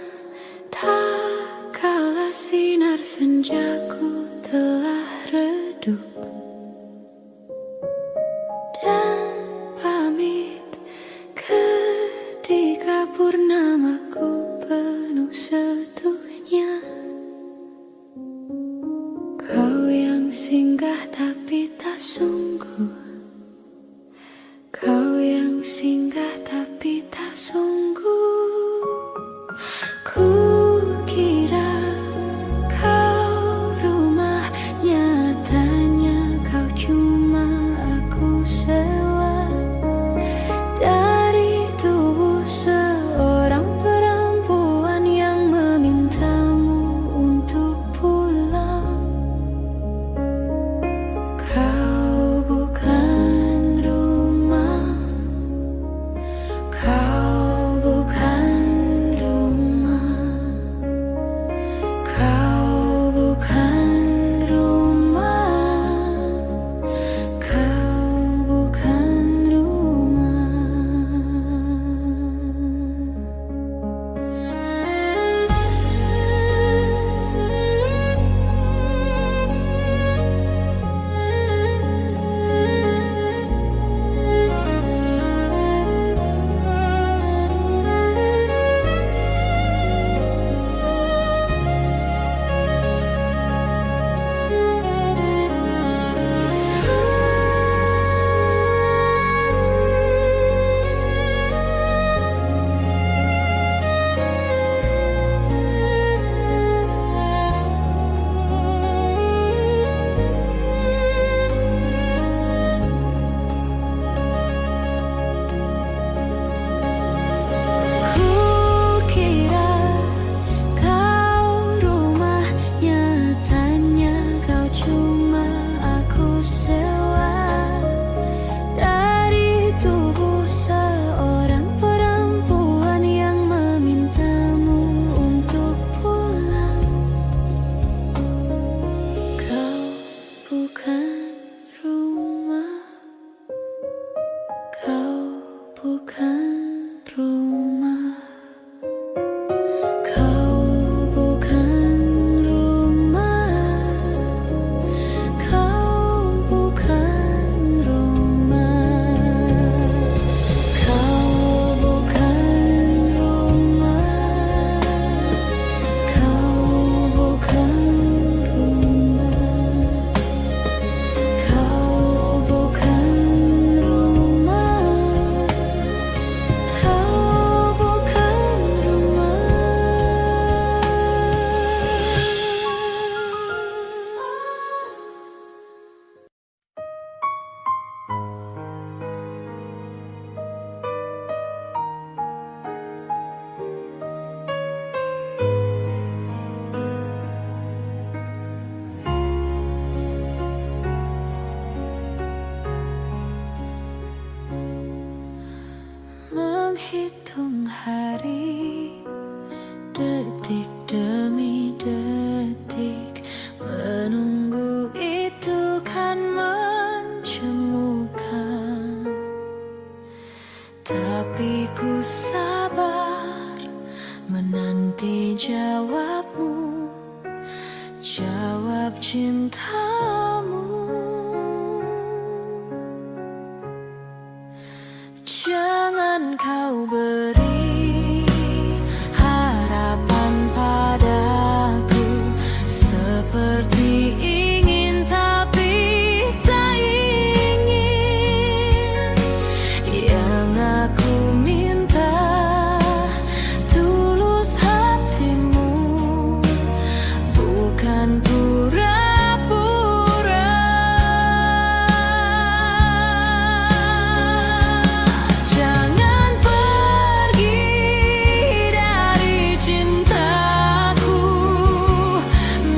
tak kala sinar senjaku telah redup, dan pamit ketika purnamaku penuh setuhnya. Kau yang singgah tapi tak sungguh, kau yang singgah tapi tak sungguh. Ku kira kau rumah, nyatanya berhitung hari, detik demi detik, menunggu itu kan mencemukan. Tapi ku sabar menanti jawabmu, jawab cintamu. Jangan kau beri harapan padaku, seperti ingin tapi tak ingin. Yang aku minta tulus hatimu, bukan pura-pura. Jangan pergi dari cintaku,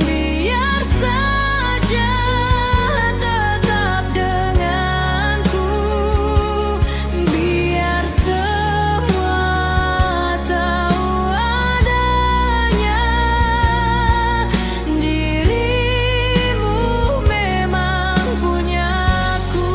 biar saja tetap denganku, biar semua tahu adanya dirimu memang punyaku.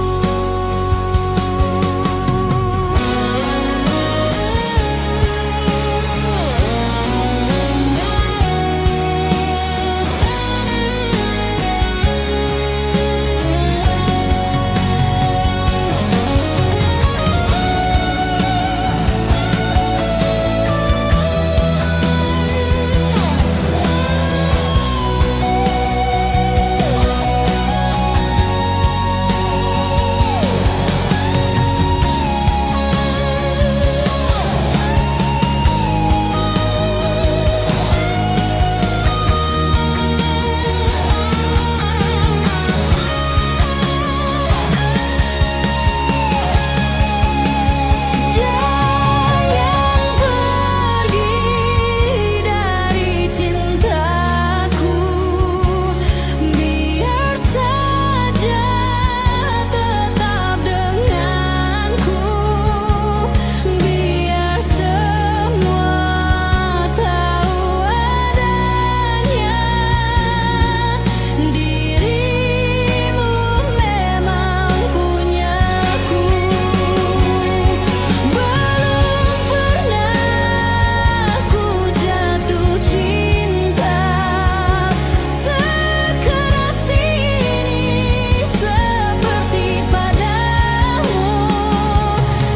Jangan pergi dari cintaku, biar saja tetap denganku, biar semua tahu adanya dirimu memang punyaku. Belum pernah ku jatuh cinta sekeras ini seperti padamu.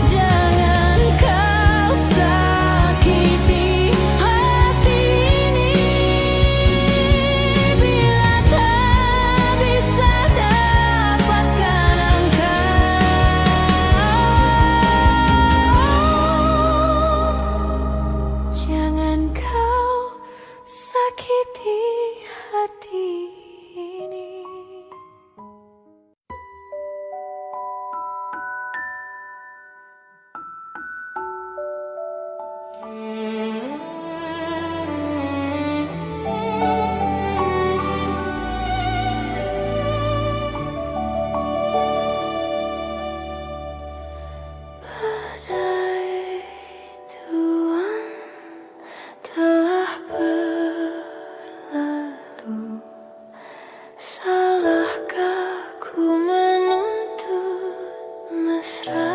Jangan kau sakiti hati ini, bila tak bisa dapatkan engkau. Jangan kau sakiti hati ini. Badai Tuhan telah berlalu, salahkah ku menuntut mesra?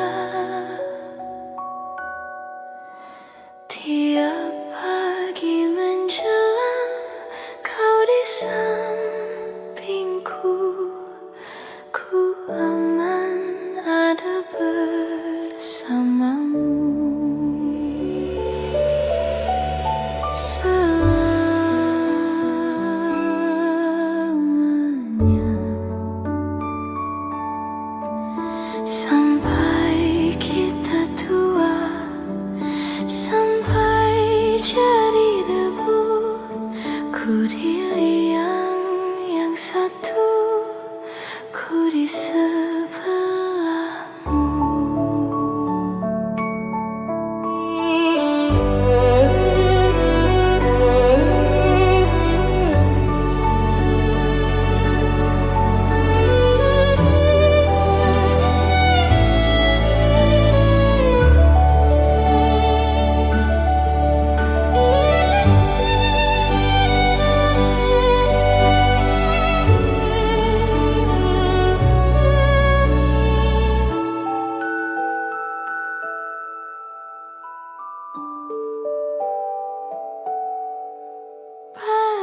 Tiap pagi menjelang kau di sampingku, ku aman ada bersamamu. Selamanya, sampai kita tua, sampai jadi debu, ku di liang yang satu, ku di sebelahmu.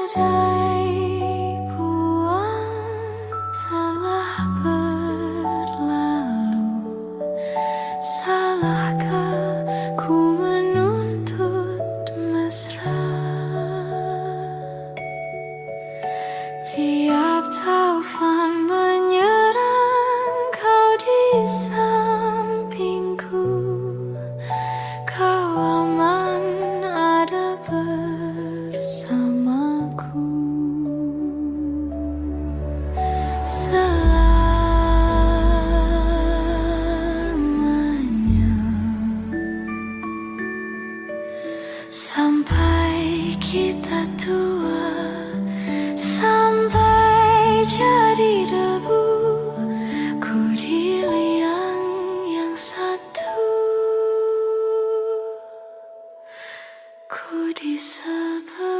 badai buang telah berlalu. Salahkah ku menuntut mesra? Tiap taufan menyerang, kau di sampingku. Kau aman ada bersamaku. Selamanya, sampai kita tua, sampai jadi debu, ku di liang yang satu, ku di sebelahmu.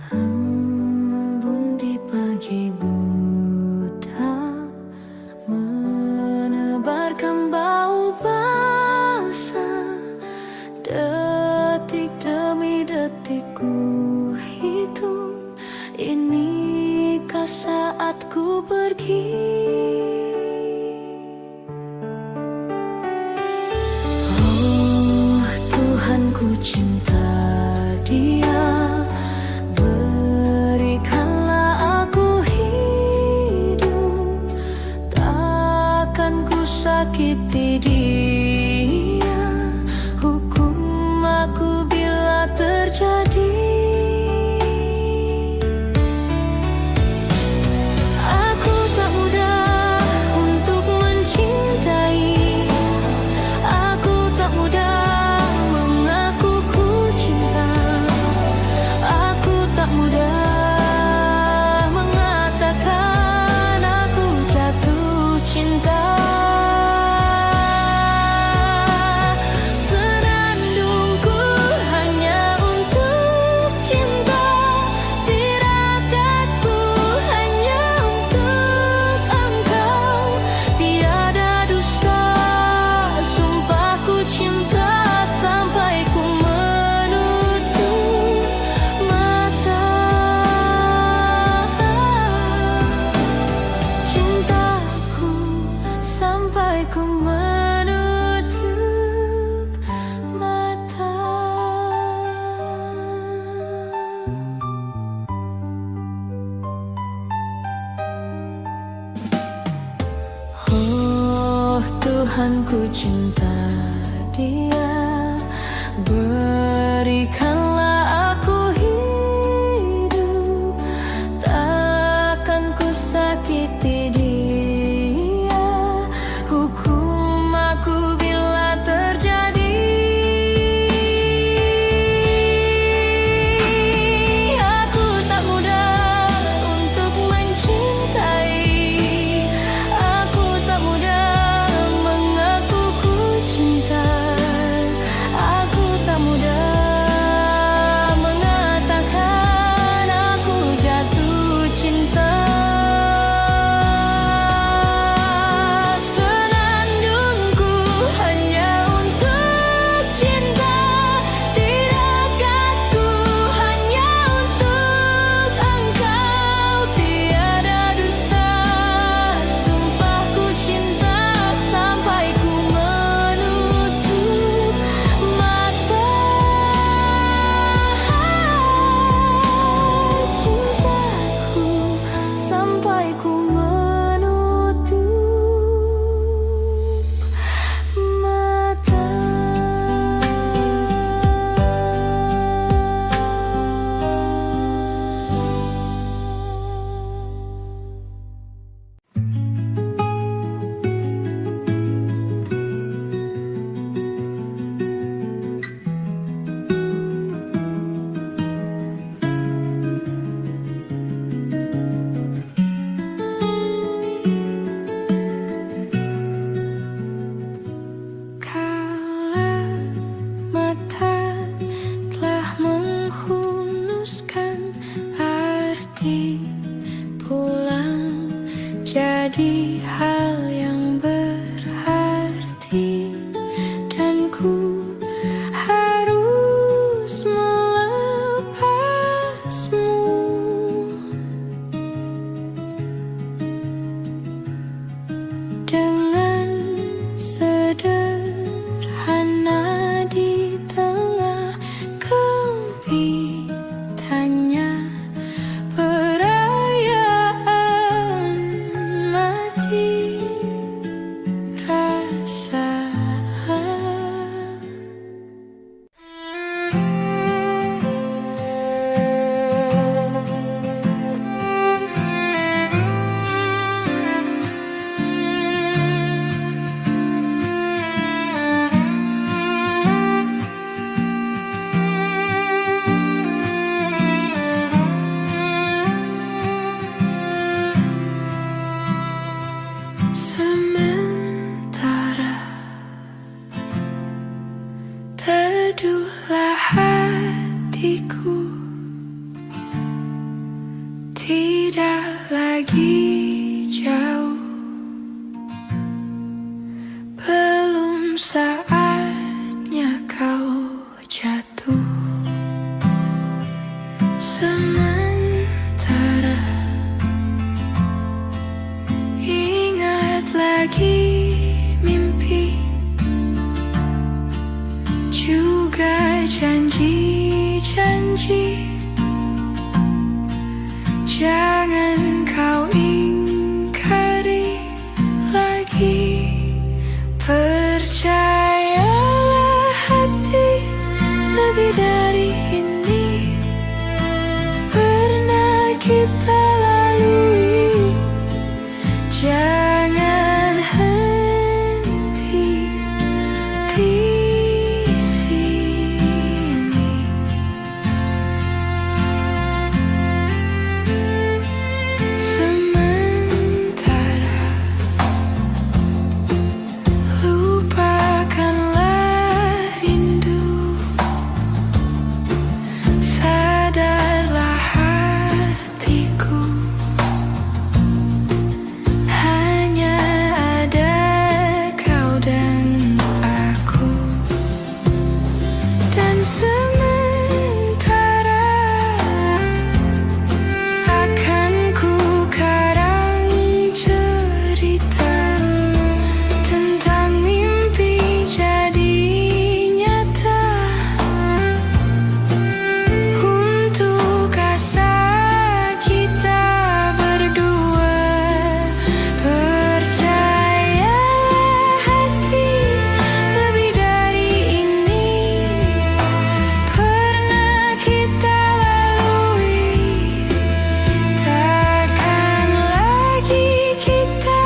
Embun di pagi buta, menebarkan bau basah. Detik demi detik ku hitung, inikah saatku pergi? Oh Tuhan, ku cinta dia, berikanlah aku hidup. Takkan ku sakiti dia, hukum aku bila terjadi. Aku tak mudah untuk mencintai, aku tak mudah mengaku ku cinta, aku tak mudah mengatakan aku jatuh cinta. Senandungku hanya untuk cinta, tirakatku hanya untuk engkau. Tiada dusta, sumpahku cinta sampai ku menutup mata. Cintaku sampai ku menutup mata. Oh Tuhan, ku cinta dia, berikanlah aku hidup. Takkan ku sakiti dia, hukum aku bila terjadi. Aku tak mudah untuk mencintai, aku tak mudah mengaku ku teduhlah hatiku, tidak lagi jauh. Belum saatnya kau jatuh. Sementara ingat lagi mimpi, juga janji-janji. Jangan kau ingkari lagi. Percayalah hati, lebih dari ini pernah kita lalui. Jangan henti di sini. Sementara lupakanlah rindu, sadarlah hatiku, hanya ada kau dan aku. Dan sementara akan ku karang cerita tentang mimpi jadi nyata, untuk asa kita berdua. Percayalah hati, lebih dari ini pernah kita lalui. Takkan lagi kita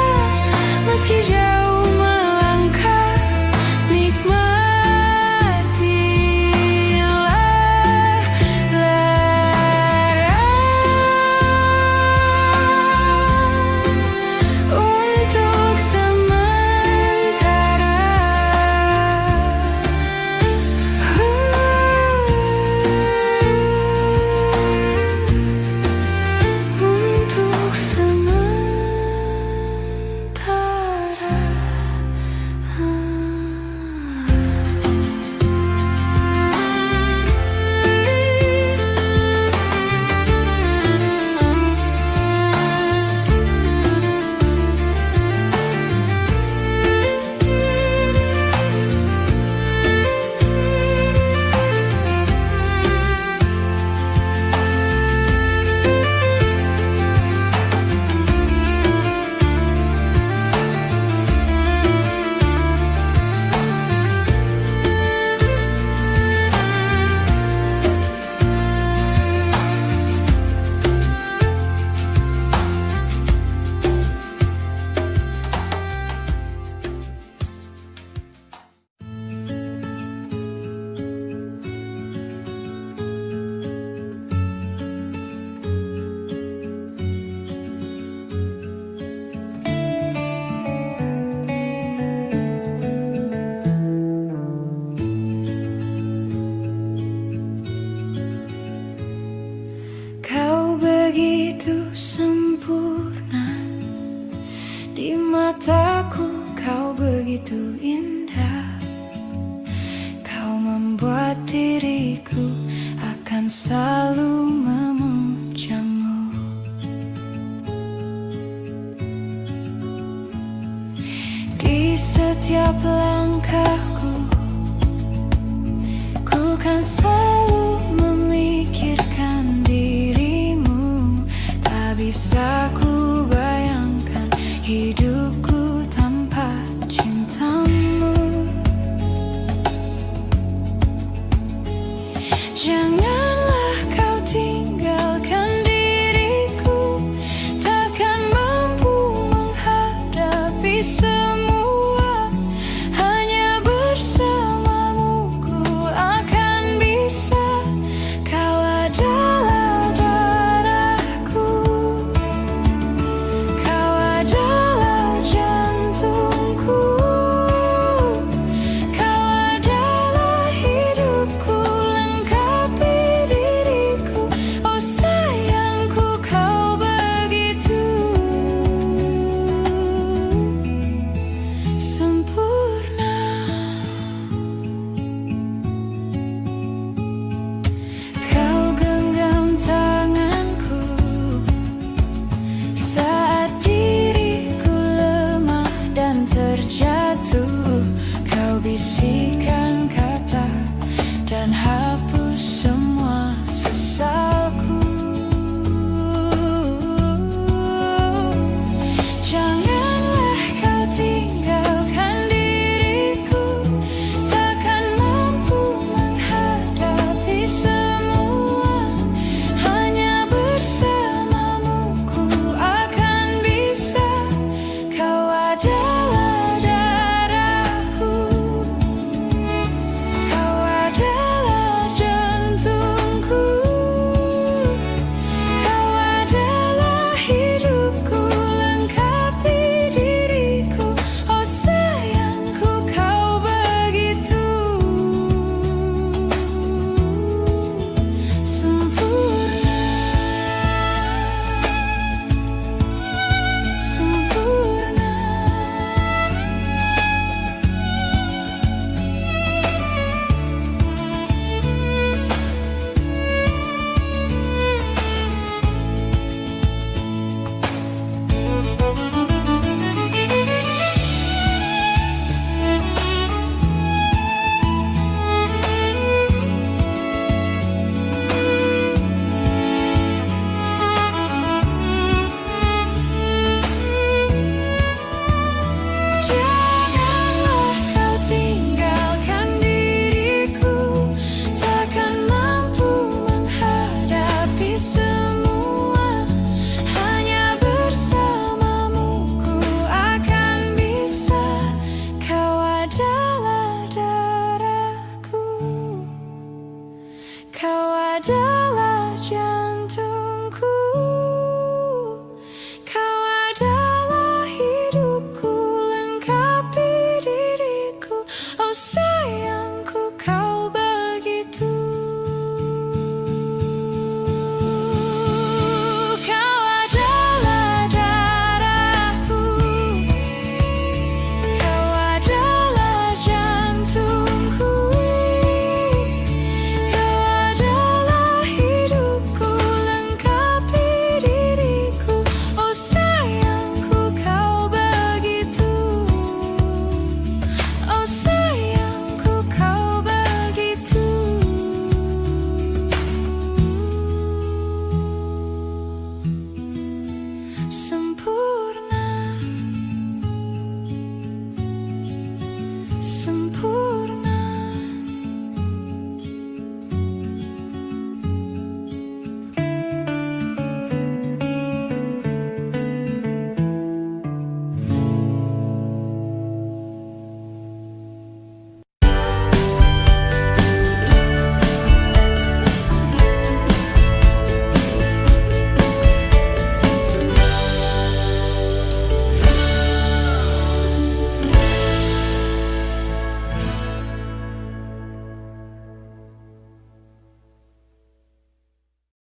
meski jauh melangkah, nikmatilah lara untuk sementara. Untuk kau begitu sempurna, di mataku kau begitu indah. Kau membuat diriku akan selalu memujamu. Di setiap langkahku, ku kan selalu memikirkan dirimu. Tak bisa ku bayangkan hidupku tanpa cintamu. Janganlah kau tinggalkan bersihkan kata dan hapus semua sesalku. Janganlah kau tinggalkan diriku, takkan mampu menghadapi semua. Hanya bersamamu ku akan bisa. Kau adalah darahku, kau adalah jantungku, kau adalah hidupku, lengkapi diriku. Oh sayangku, kau begitu sempurna, sempurna. Janganlah kau tinggalkan diriku, takkan mampu menghadapi semua. Hanya bersamamu ku akan bisa. Kau adalah darahku, kau adalah jantungku, kau adalah hidupku, lengkapi diriku. Oh sayangku, kau begitu. Kau adalah darahku, kau adalah jantungku, kau adalah hidupku, lengkapi diriku. Oh sayangku, kau begitu. Oh sayangku, kau begitu sempurna, sempurna.